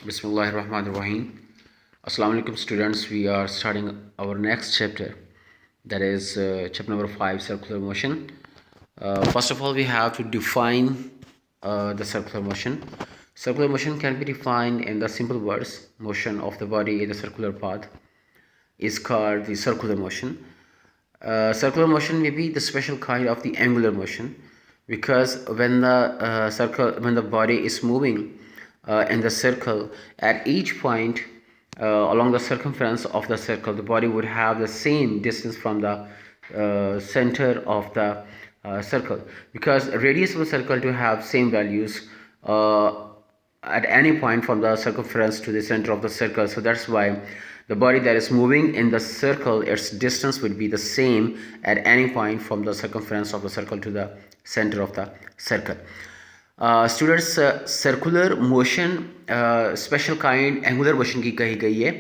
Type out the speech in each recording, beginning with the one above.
Bismillahirrahmanirrahim. Assalamu alaikum students. We are starting our next chapter, that is chapter number 5, circular motion. First of all, we have to define the circular motion. Circular motion can be defined in the simple words: motion of the body in the circular path is called the circular motion. Circular motion may be the special kind of the angular motion, because when the body is moving in the circle, at each point along the circumference of the circle, the body would have the same distance from the center of the circle, because radius of the circle to have same values at any point from the circumference to the center of the circle. So that's why the body that is moving in the circle, its distance would be the same at any point from the circumference of the circle to the center of the circle. Students circular motion special kind angular motion की कही गई है,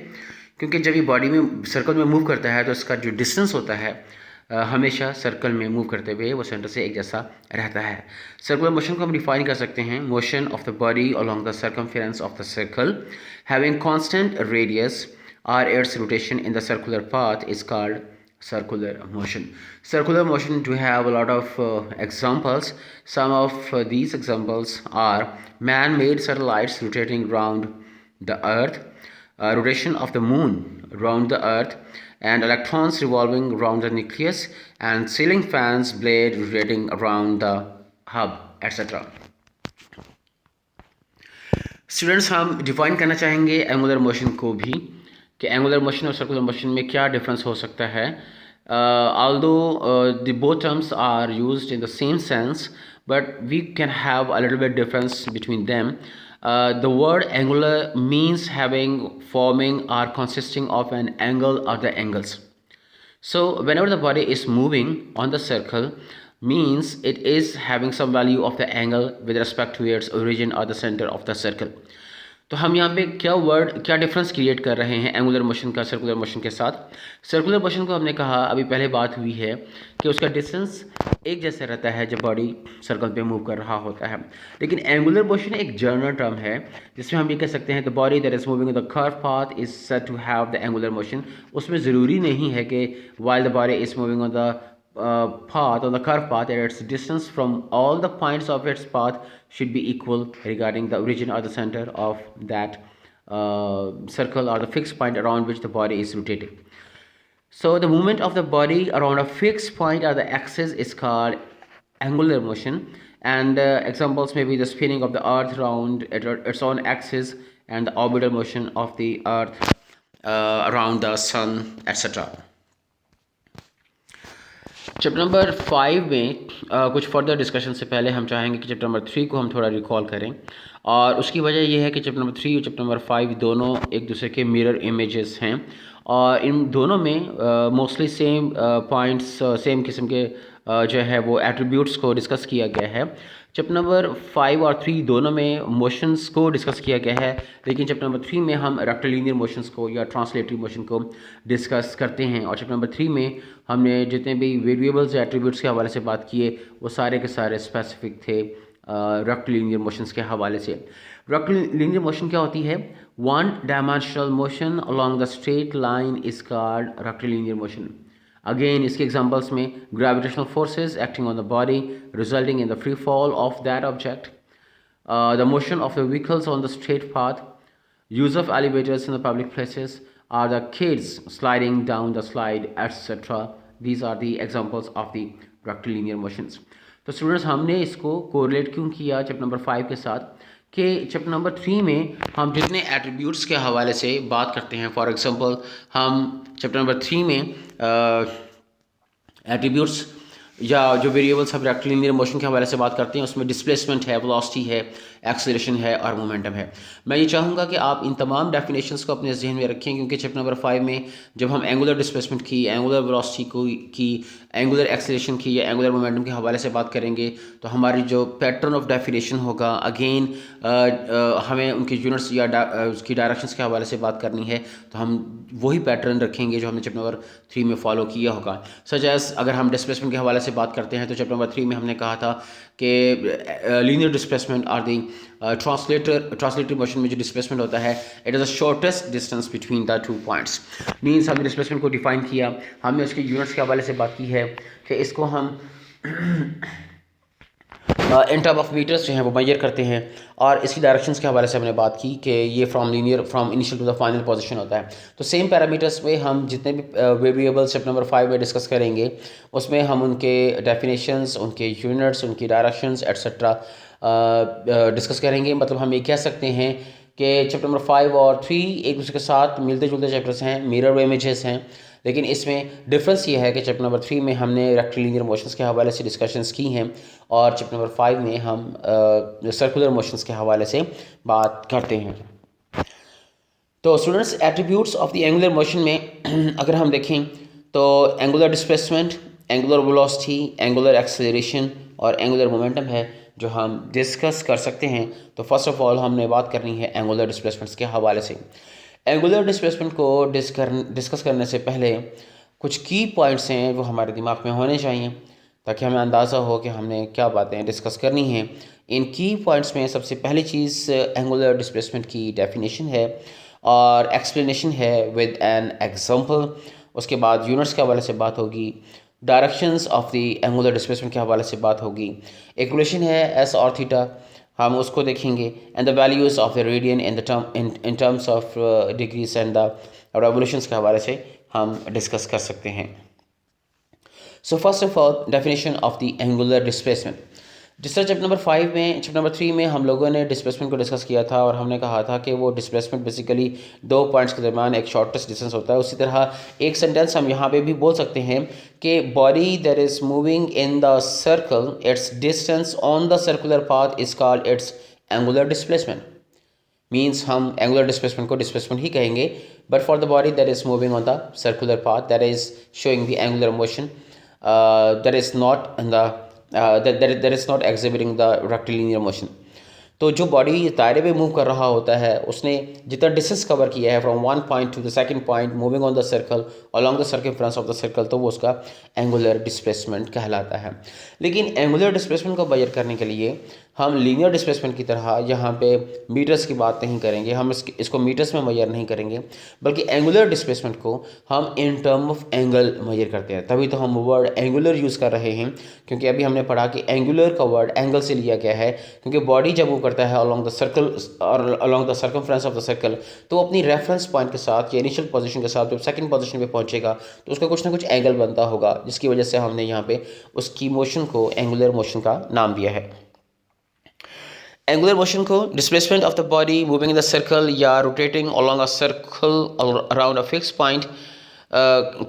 क्योंकि जब ये body में circle में move करता है तो इसका जो डिस्टेंस होता है हमेशा सर्कल में मूव करते हुए वो सेंटर से एक जैसा रहता है. सर्कुलर मोशन को हम डिफाइन कर सकते हैं: motion of the body along the circumference of the circle having constant radius or its rotation in the circular path is called circular motion. Circular motion do have a lot of examples. Some of these examples are man-made satellites rotating around the earth, rotation of the moon around the earth, and electrons revolving around the nucleus, and ceiling fans blade rotating around the hub, etc. Students, हम define करना चाहेंगे angular motion को भी, कि angular motion और circular motion में क्या difference हो सकता है. although the both terms are used in the same sense, but we can have a little bit difference between them. The word angular means having, forming, or consisting of an angle or the angles. So whenever the body is moving on the circle, means it is having some value of the angle with respect to its origin or the center of the circle. तो हम यहाँ पे क्या difference create कर रहे हैं angular motion का circular motion के साथ. सर्कुलर मोशन को हमने कहा, अभी पहले बात हुई है कि उसका डिस्टेंस एक जैसा रहता है जब बॉडी सर्कल पे मूव कर रहा होता है. लेकिन एंगुलर मोशन एक जनरल टर्म है, जिसमें हम ये कह सकते हैं the body that is moving the curve path is said to have the angular motion. उसमें ज़रूरी नहीं है कि while the body is moving on the path, on the curved path, that its distance from all the points of its path should be equal regarding the origin or the center of that circle or the fixed point around which the body is rotating. So the movement of the body around a fixed point or the axis is called angular motion, and examples may be the spinning of the earth around its own axis and the orbital motion of the earth around the sun, etc. Chapter number 5 में कुछ further discussion से पहले हम चाहेंगे कि chapter number 3 को हम थोड़ा रिकॉल करें, और उसकी वजह यह है कि चैप्टर नंबर 3 और चैप्टर नंबर 5 दोनों एक दूसरे के मिरर इमेजेस हैं, और इन दोनों में मोस्टली सेम पॉइंट्स, सेम किस्म के जो है वो एट्रीब्यूट्स को डिस्कस किया गया है. चैप्टर नंबर 5 और 3 दोनों में मोशंस को डिस्कस किया गया है, लेकिन चैप्टर नंबर 3 में हम रेक्टिलिनियर मोशंस को या ट्रांसलेटरी मोशन को डिस्कस करते हैं. और चैप्टर नंबर 3 में हमने जितने भी वेरिएबल्स या एट्रीब्यूट्स के हवाले से बात किए वो सारे के सारे स्पेसिफिक थे रेक्टिलिनियर मोशंस के हवाले से. रेक्टिलिनियर मोशन क्या होती है? One dimensional motion along the straight line is called rectilinear motion. Again, इसके examples में gravitational forces acting on the body resulting in the free fall of that object, the motion of the vehicles on the straight path, use of elevators in the public places, or the kids sliding down the slide, etc. These are the examples of the rectilinear motions. तो students, हमने इसको correlate क्यों किया chapter number 5 के साथ, कि chapter number 3 में हम जितने एट्रीब्यूट्स के हवाले से बात करते हैं, फॉर एग्जांपल हम चैप्टर नंबर 3 में एट्रीब्यूट्स या जो वेरिएबल्स हम रेक्टिलिनियर मोशन के हवाले से बात करते हैं उसमें डिस्प्लेसमेंट है, वेलोसिटी है, एक्सेलरेशन है और मोमेंटम है. मैं ये चाहूँगा कि आप इन तमाम डेफिनेशंस को अपने जहन में रखें, क्योंकि चैप्टर नंबर 5 में जब हम एंगुलर डिस्प्लेसमेंट की, एंगुलर वेलोसिटी की, एंगुलर एक्सेलरेशन की या एंगुलर मोमेंटम के हवाले से बात करेंगे तो हमारी जो पैटर्न ऑफ डेफिनेशन होगा, अगेन हमें उनकी यूनिट्स या उसकी डायरेक्शंस के हवाले से बात करनी है, तो हम वही पैटर्न रखेंगे जो हमने चैप्टर नंबर 3 में फॉलो किया होगा. सच एज अगर हम डिस्प्लेसमेंट के हवाले से से बात करते हैं तो चैप्टर नंबर 3 में हमने कहा था कि linear displacement or the translatory motion में जो डिस्प्लेसमेंट होता है it is the shortest distance between the 2 points. Means हमने डिस्प्लेसमेंट को डिफाइन किया, हमने उसके यूनिट्स के हवाले से बात की है कि इसको हम इन टर्म ऑफ मीटर्स जो हैं वो मेजर करते हैं, और इसकी डायरेक्शंस के हवाले से हमने बात की कि ये from initial to the final position होता है। तो सेम पैरामीटर्स में हम जितने भी वेरिएबल्स स्टेप नंबर 5 में डिस्कस करेंगे उसमें हम उनके डेफिनेशंस, उनके यूनिट्स, उनकी डायरेक्शंस एट्सेट्रा डिस्कस करेंगे। मतलब हम ये कह सकते हैं कि चैप्टर नंबर 5 और 3 एक दूसरे के साथ मिलते जुलते चैप्टर्स हैं, मिरर इमेजेस हैं, लेकिन इसमें डिफरेंस ये है कि चैप्टर नंबर 3 में हमने रेक्टिलिनियर मोशंस के हवाले से डिस्कशंस की हैं और चैप्टर नंबर 5 में हम सर्कुलर मोशंस के हवाले से बात करते हैं। तो students, attributes of the angular motion में अगर हम देखें तो angular displacement, angular velocity, angular acceleration और एंगुलर मोमेंटम है जो हम डिस्कस कर सकते हैं। तो फर्स्ट ऑफ ऑल हमने बात करनी है एंगुलर डिस्प्लेसमेंट्स के हवाले से। एंगुलर डिस्प्लेसमेंट को डिस्कस करने से पहले कुछ की पॉइंट्स हैं वो हमारे दिमाग में होने चाहिए ताकि हमें अंदाज़ा हो कि हमने क्या बातें डिस्कस करनी हैं। इन की पॉइंट्स में सबसे पहली चीज़ एंगुलर डिस्प्लेसमेंट की डेफिनेशन है और एक्सप्लेनेशन है विद एन एग्जांपल। उसके बाद यूनिट्स के हवाले से बात होगी, directions of the angular displacement के हवाले से बात होगी, एक रिलेशन है एस और थीटा, हम उसको देखेंगे, and the values of the radian in terms of degrees and the revolutions के हवाले से हम डिस्कस कर सकते हैं। So first of all definition of the angular displacement. जिस तरह चैप्टर नंबर 5 में, चैप्टर नंबर 3 में हम लोगों ने डिस्प्लेसमेंट को डिस्कस किया था और हमने कहा था कि वो डिस्प्लेसमेंट बेसिकली 2 पॉइंट्स के दरमियान एक शॉर्टेस्ट डिस्टेंस होता है। उसी तरह एक सेंटेंस हम यहाँ पे भी बोल सकते हैं कि body that is moving in the circle, it's distance on the circular path is called its angular displacement. Means हम एंगुलर डिस्प्लेसमेंट को डिस्प्लेसमेंट ही कहेंगे, but for the body that is moving on the circular path that is showing the angular motion that is not in the that is not exhibiting the rectilinear motion। तो जो body दायरे में move कर रहा होता है उसने जितना डिस्टेंस कवर किया है from 1 point two the second point moving on the circle along the circumference of the circle, तो वो उसका एंगुलर डिस्प्लेसमेंट कहलाता है। लेकिन एंगुलर डिस्प्लेसमेंट को मेजर करने के लिए हम लीनियर डिस्प्लेसमेंट की तरह यहाँ पे मीटर्स की बात नहीं करेंगे, हम इसको मीटर्स में मेजर नहीं करेंगे, बल्कि एंगुलर डिस्प्लेसमेंट को हम इन टर्म ऑफ एंगल मेजर करते हैं। तभी तो हम वर्ड एंगुलर यूज़ कर रहे हैं, क्योंकि अभी हमने पढ़ा कि एंगुलर का वर्ड एंगल से लिया गया है, क्योंकि बॉडी जब वो करता है अलॉन्ग द सर्कल और along the circumference of the circle, तो वो अपनी रेफरेंस पॉइंट के साथ या इनिशियल पोजीशन के साथ जब सेकंड पोजीशन पे पहुंचेगा तो उसका कुछ ना कुछ एंगल बनता होगा, जिसकी वजह से हमने यहाँ पे उसकी मोशन को एंगुलर मोशन का नाम दिया है। एंगुलर मोशन को displacement of the body moving in the circle या rotating along a circle around a fix point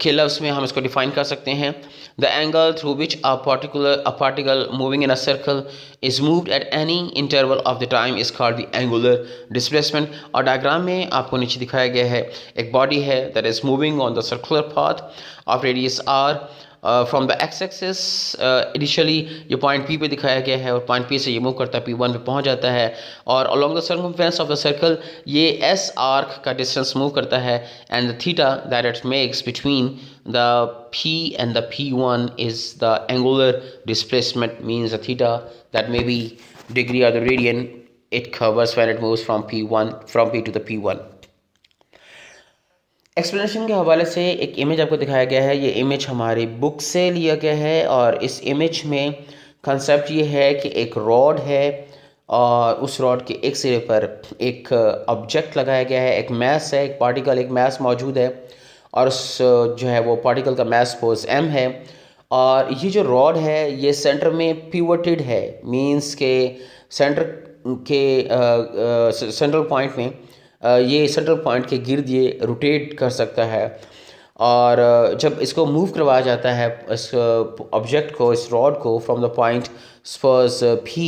के लफ्ज़ में हम इसको डिफाइन कर सकते हैं। The angle through which a particle moving in a circle is moved at any interval of the time is called the angular displacement. और diagram में आपको नीचे दिखाया गया है एक बॉडी है that is moving on the circular path of radius R from the X axis. Initially ये पॉइंट पी पे दिखाया गया है और पॉइंट पी से ये मूव करता है P1 पे पहुंच जाता है, और along the circumference of the circle ये एस आर्क का डिस्टेंस मूव करता है, and the theta that it makes between the P and the P1 is the angular displacement, means the theta that may be degree or the radian it covers when it moves from P to the P1। Explanation के हवाले से एक image आपको दिखाया गया है, ये image हमारी बुक से लिया गया है, और इस इमेज में कंसेप्ट ये है कि एक रॉड है और उस रॉड के एक सिरे पर एक ऑब्जेक्ट लगाया गया है, एक मैस है, एक पार्टिकल, एक मैस मौजूद है, और उस जो है वो पार्टिकल का मैस सपोज m है, और ये जो रॉड है ये सेंटर में पिवटेड है, मींस के सेंटर के सेंट्रल पॉइंट में ये सेंट्रल पॉइंट के गिर्द ये रोटेट कर सकता है, और जब इसको मूव करवाया जाता है इस ऑब्जेक्ट को, इस रॉड को from the point suppose P,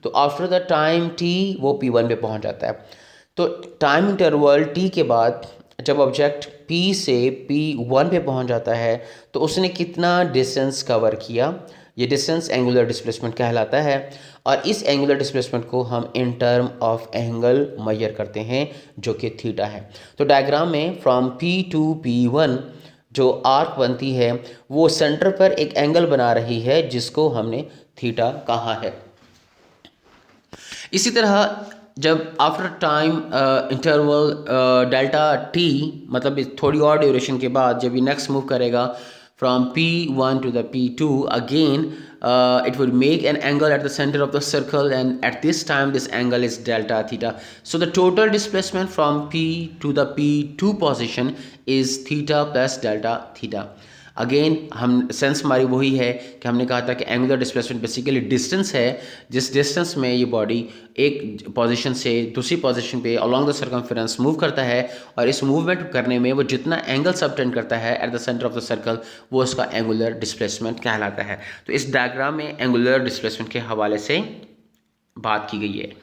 तो आफ्टर द टाइम T वो P1 पे पहुंच जाता है। तो टाइम इंटरवल T के बाद जब ऑब्जेक्ट P से P1 पे पहुंच जाता है तो उसने कितना डिस्टेंस कवर किया, ये डिस्टेंस एंगुलर डिस्प्लेसमेंट कहलाता है, और इस एंगुलर डिस्प्लेसमेंट को हम इन टर्म ऑफ एंगल मेजर करते हैं जो कि थीटा है। तो डायग्राम में फ्रॉम P to P1 जो आर्क बनती है वो सेंटर पर एक एंगल बना रही है जिसको हमने थीटा कहा है। इसी तरह जब after time interval delta T, मतलब थोड़ी और ड्यूरेशन के बाद जब ये नेक्स्ट मूव करेगा from P1 to the P2, again it will make an angle at the center of the circle, and at this time this angle is delta theta. So the total displacement from P to the P2 position is theta plus delta theta. Again हम sense हमारी वही है कि हमने कहा था कि angular displacement basically distance है, जिस डिस्टेंस में ये बॉडी एक पोजीशन से दूसरी पोजीशन पे अलोंग द सर्कमफेरेंस मूव करता है, और इस मूवमेंट करने में वो जितना एंगल सबटेंड करता है eight the centre of the circle वो उसका एंगुलर डिस्प्लेसमेंट कहलाता है। तो इस डायग्राम में एंगुलर डिस्प्लेसमेंट के हवाले से बात की गई है।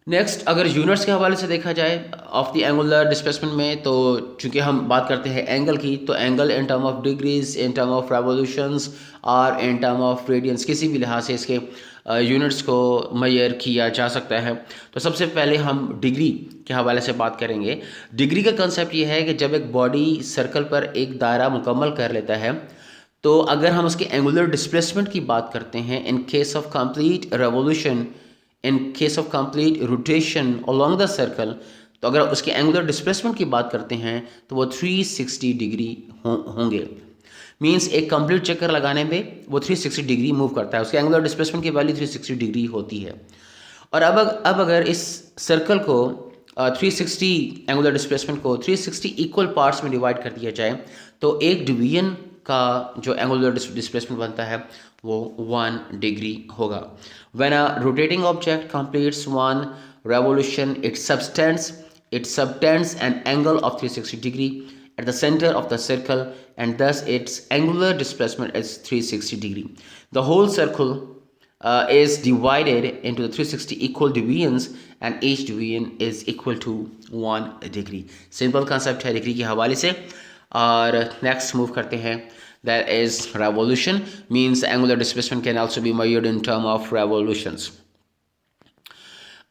नेक्स्ट अगर यूनिट्स के हवाले से देखा जाए ऑफ द एंगुलर डिस्प्लेसमेंट में, तो चूंकि हम बात करते हैं एंगल की, तो angle in term of degrees, in term of revolutions और इन टर्म ऑफ रेडियंस, किसी भी लिहाज से इसके यूनिट्स को मेजर किया जा सकता है। तो सबसे पहले हम डिग्री के हवाले से बात करेंगे। डिग्री का कंसेप्ट ये है कि जब एक बॉडी सर्कल पर एक दायरा मुकम्मल कर लेता है, तो अगर हम उसके एंगुलर डिस्प्लेसमेंट की बात करते हैं in case of complete revolution, in case of complete rotation along the circle, तो अगर उसके एंगुलर डिस्प्लेसमेंट की बात करते हैं तो वो 360 डिग्री होंगे। मींस एक कंप्लीट चक्कर लगाने में वो 360 डिग्री मूव करता है, उसके एंगुलर डिस्प्लेसमेंट की वैल्यू 360 डिग्री होती है। और अब अगर इस सर्कल को 360 एंगुलर डिस्प्लेसमेंट को 360 इक्वल पार्ट्स में डिवाइड कर दिया जाए, तो एक डिवीजन का जो एंगुलर डिस्प्लेसमेंट बनता है वो 1 डिग्री होगा। When a rotating object completes one revolution it subtends an angle of 360 degree at the center of the circle, and thus its angular displacement is 360 degree. The whole circle is divided into the 360 equal divisions, and each division is equal to 1 degree. Simple concept है degree के हवाले से। और next move करते हैं, that is revolution, means angular displacement can also be measured in term of revolutions.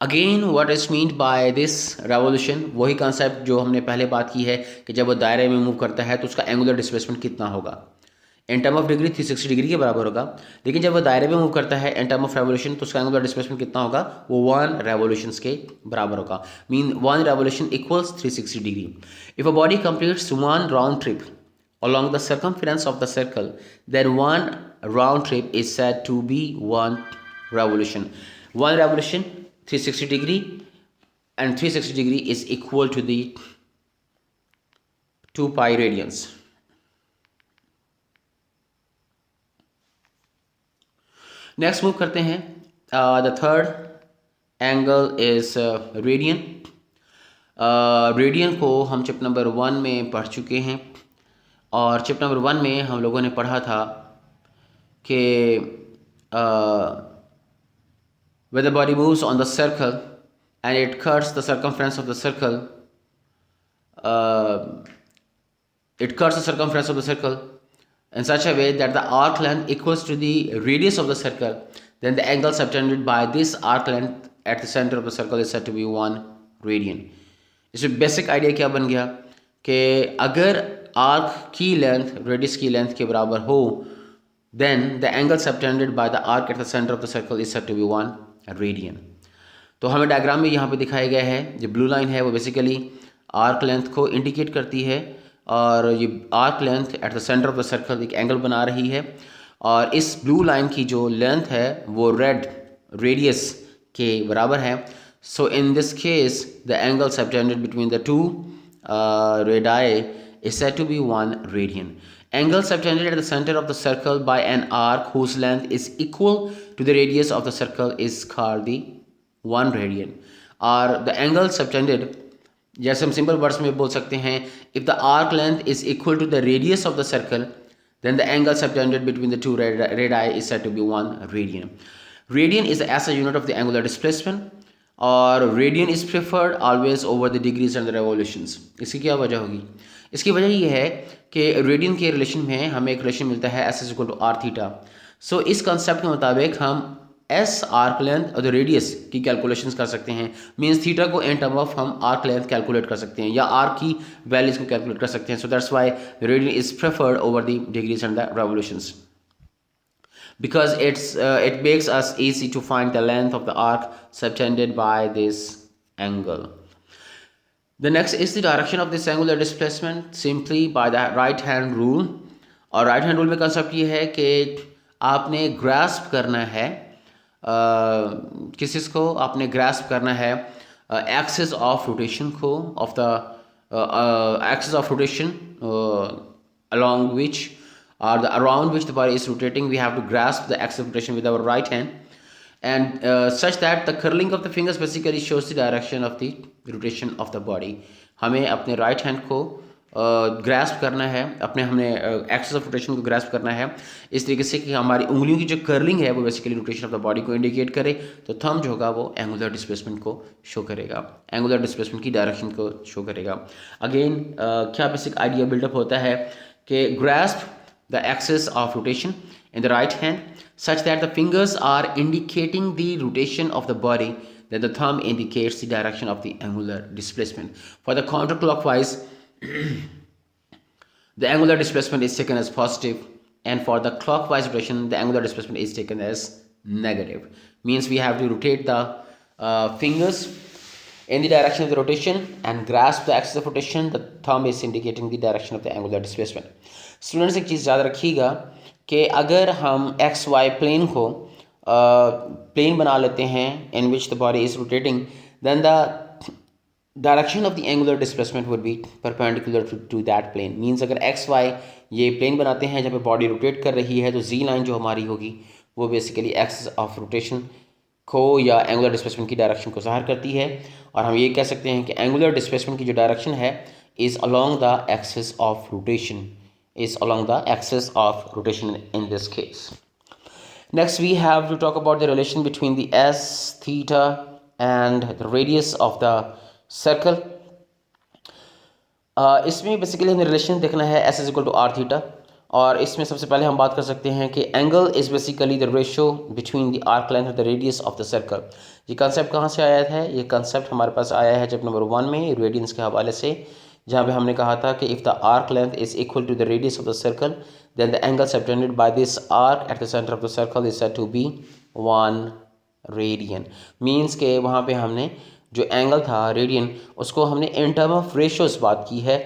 Again what is meant by this revolution, वही concept जो हमने पहले बात की है कि जब वो दायरे में मूव करता है तो उसका एंगुलर डिस्प्लेसमेंट कितना होगा, इन टर्म ऑफ डिग्री 360 डिग्री के बराबर होगा। लेकिन जब वो दायरे में मूव करता है इन टर्म ऑफ रेवोल्यूशन तो उसका एंगुलर डिस्प्लेसमेंट कितना होगा, वो 1 रेवोल्यूशंस के बराबर होगा। Mean 1 revolution equals 360 degree. If a body completes 1 round trip along the circumference of the circle, then 1 round trip is said to be 1 revolution. 1 revolution 360 degree, and 360 degree is equal to the 2 pi radians. Next move करते हैं, the third angle is radian. Radian को हम chip number 1 में पढ़ चुके हैं, और chip number 1 में हम लोगों ने पढ़ा था कि when the body moves on the circle and it cuts the circumference of the circle, in such a way that the arc length equals to the radius of the circle, then the angle subtended by this arc length at the center of the circle is said to be 1 radian. इसमें basic idea क्या बन गया कि अगर arc की length radius की length के बराबर हो, then the angle subtended by the arc at the center of the circle is said to be 1 radian. तो हमें डायग्राम में यहाँ पे दिखाया गया है, जो ब्लू लाइन है वो बेसिकली आर्क लेंथ को इंडिकेट करती है, और ये arc length eight the centre of the circle एक एंगल बना रही है, और इस ब्लू लाइन की जो लेंथ है वो रेड रेडियस के बराबर है। So in this case the angle subtended between the two radii is said to be 1 radian. Angle subtended at the center of the circle by an arc whose length is equal to the radius of the circle is called the 1 radian. और the angle subtended, जैसे हम simple words में बोल सकते हैं, if the arc length is equal to the radius of the circle, then the angle subtended between the two radii is said to be 1 radian. Radian is the SI unit of the angular displacement, और radian is preferred always over the degrees and the revolutions. इसकी क्या वजह होगी? इसकी वजह ये है कि रेडियन के रिलेशन में हमें एक रिलेशन मिलता है S is equal to R theta. So इस कंसेप्ट के मुताबिक हम एस आर्क लेंथ और द रेडियस की कैलकुलेशंस कर सकते हैं। मींस थीटा को इन टर्म ऑफ हम आर्क लेंथ कैलकुलेट कर सकते हैं या आर्क की वैल्यूज को कैलकुलेट कर सकते हैं। So that's why radian is preferred over the degrees and the revolutions, because it makes us easy to find the length of the arc subtended by this angle. The next is the direction of this angular displacement simply by the right hand rule. और right hand rule में concept ये है कि आपने grasp करना है किस को आपने ग्रास्प करना है एक्सिस ऑफ रोटेशन को of the axis of rotation along which or the around which the body is rotating. We have to grasp the axis of rotation with our right hand, and such that the curling of the fingers basically shows the direction of the rotation of the body. हमें अपने right hand को grasp करना है, हमने axis of rotation को grasp करना है इस तरीके से कि हमारी उंगलियों की जो कर्लिंग है वो basically rotation of the body को इंडिकेट करे। तो थंब जो होगा वो एंगुलर डिस्प्लेसमेंट को शो करेगा, एंगुलर डिस्प्लेसमेंट की डायरेक्शन को शो करेगा। अगेन क्या बेसिक आइडिया बिल्डअप होता है कि grasp the axis of rotation in the right hand such that the fingers are indicating the rotation of the body, then the thumb indicates the direction of the angular displacement. For the counterclockwise the angular displacement is taken as positive, and for the clockwise rotation the angular displacement is taken as negative. Means we have to rotate the fingers in the direction of the rotation and grasp the axis of rotation. The thumb is indicating the direction of the angular displacement. Students एक चीज़ याद रखिएगा कि अगर हम X Y plane को plane बना लेते हैं in which the body is rotating, then the direction of the angular displacement would be perpendicular to that plane. Means अगर एक्स वाई ये प्लेन बनाते हैं जहाँ पे बॉडी रोटेट कर रही है तो जी लाइन जो हमारी होगी वो बेसिकली एक्सिस ऑफ रोटेशन को या एंगुलर डिस्प्लेसमेंट की डायरेक्शन को ज़ाहिर करती है। और हम ये कह सकते हैं कि एंगुलर डिस्प्लेसमेंट की जो डायरेक्शन है is along the axis of rotation, is along the axis of rotation in this case. Next we have to talk about the relation between the s, theta and the radius of the circle. इसमें basically हमें relation देखना है s is equal to R theta, और इसमें सबसे पहले हम बात कर सकते हैं कि angle is basically the ratio between the arc length और the radius of the circle. ये कंसेप्ट कहाँ से आया है? ये कंसेप्ट हमारे पास आया है चैप्टर नंबर 1 में रेडियंस के हवाले से, जहाँ पे हमने कहा था कि if the arc length is equal to the radius of the circle then the angle subtended by this arc at the centre of the circle is said to be 1 radian. Means के वहाँ पे हमने जो angle था radian उसको हमने इन term of ratios बात की है,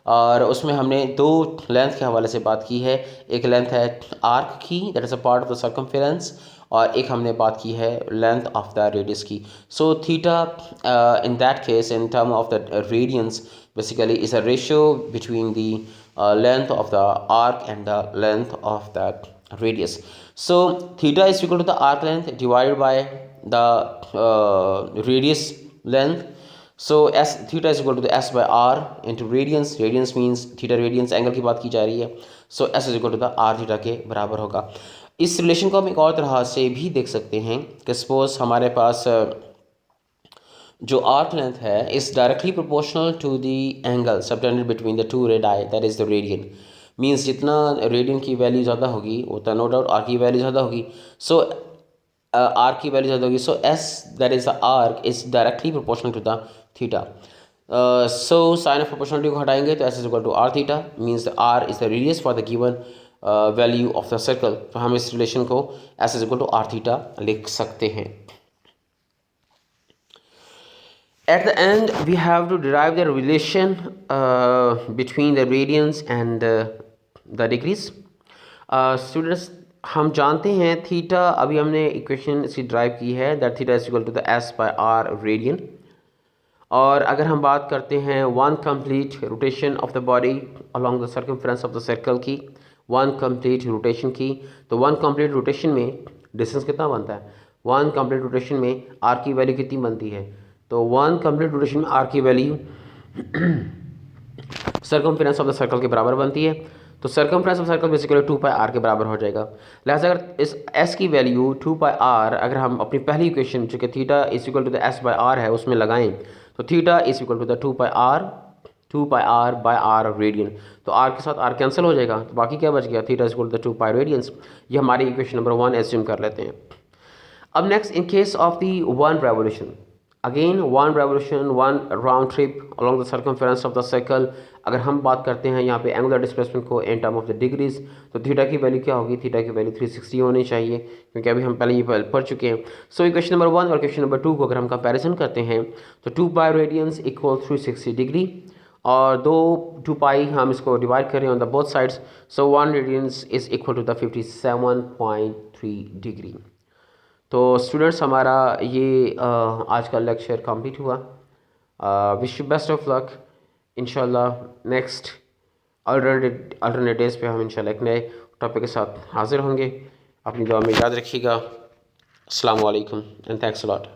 और उसमें हमने दो लेंथ के हवाले से बात की है। एक लेंथ है आर्क की that is a part of the circumference, और एक हमने बात की है लेंथ ऑफ द रेडियस की। So theta in that case in term of the radians basically is a ratio between the length of the arc and the length of that radius. So theta is equal to the arc length divided by the radius length. So s theta is equal to the s by r into radians. Radians means theta radians angle की बात की जा रही है, so s is equal to the r theta के बराबर होगा। इस रिलेशन को हम एक और तरह से भी देख सकते हैं कि सपोज हमारे पास जो आर्क लेंथ है is directly proportional to the angle subtended between the two radii that is the radian. Means जितना रेडियन की वैल्यू ज़्यादा होगी उतना नो डाउट आर्क की वैल्यू ज़्यादा होगी। सो आर्क की वैल्यू ज़्यादा होगी, so S that is the arc is directly proportional to the theta. So sign of proportionality को हटाएंगे तो S is equal to R theta, means the are is the radius for the given value of the circle. तो हम इस relation को S is equal to R theta लिख सकते हैं। At the end, we have to derive the relation between the radians and the degrees. Students, हम जानते हैं थीटा, अभी हमने इक्वेशन इसकी ड्राइव की है that theta is equal to the S by R radian. और अगर हम बात करते हैं one complete rotation of the body along the circumference of the circle की, वन कंप्लीट रोटेशन की, तो वन कंप्लीट रोटेशन में डिस्टेंस कितना बनता है? वन कंप्लीट रोटेशन में आर की वैल्यू कितनी बनती है? तो वन कंप्लीट रोटेशन में आर की value circumference of the circle के बराबर बनती है। तो circumference of circle basically 2 pi R के बराबर हो जाएगा। लिहाजा अगर इस एस की वैल्यू 2 पाई आर अगर हम अपनी पहली इक्वेशन जो कि theta is equal to the S by R है उसमें लगाएं तो theta is equal to the 2 pi R by R radian. तो आर के साथ आर कैंसिल हो जाएगा, तो बाकी क्या बच गया? Theta is equal to the 2 pi radians. ये हमारी इक्वेशन नंबर 1 एज्यूम कर लेते हैं। अब next, in case of the one revolution, again one revolution, one round trip along the circumference of the circle. अगर हम बात करते हैं यहाँ पे एंगुलर डिस्प्लेसमेंट को in term of the degrees, तो थीटा की वैल्यू क्या होगी? थीटा की वैल्यू 360 होनी चाहिए, क्योंकि अभी हम पहले ये पढ़ चुके हैं। सो इक्वेशन नंबर 1 और इक्वेशन नंबर 2 को अगर हम कंपैरिजन करते हैं तो 2 पाई रेडियंस इक्वल 360 डिग्री, और 2 पाई हम इसको डिवाइड करें on the both sides, so 1 radians is equal to the 57.3 degree. तो स्टूडेंट्स, हमारा ये आज का लेक्चर कंप्लीट हुआ। Wish you best of luck. इंशाल्लाह नेक्स्ट अल्टरनेटिव्स पे हम इंशाल्लाह एक नए टॉपिक के साथ हाज़िर होंगे। अपनी दुआ में याद रखिएगा। अस्सलाम वालेकुम एंड थैंक्स अ लॉट।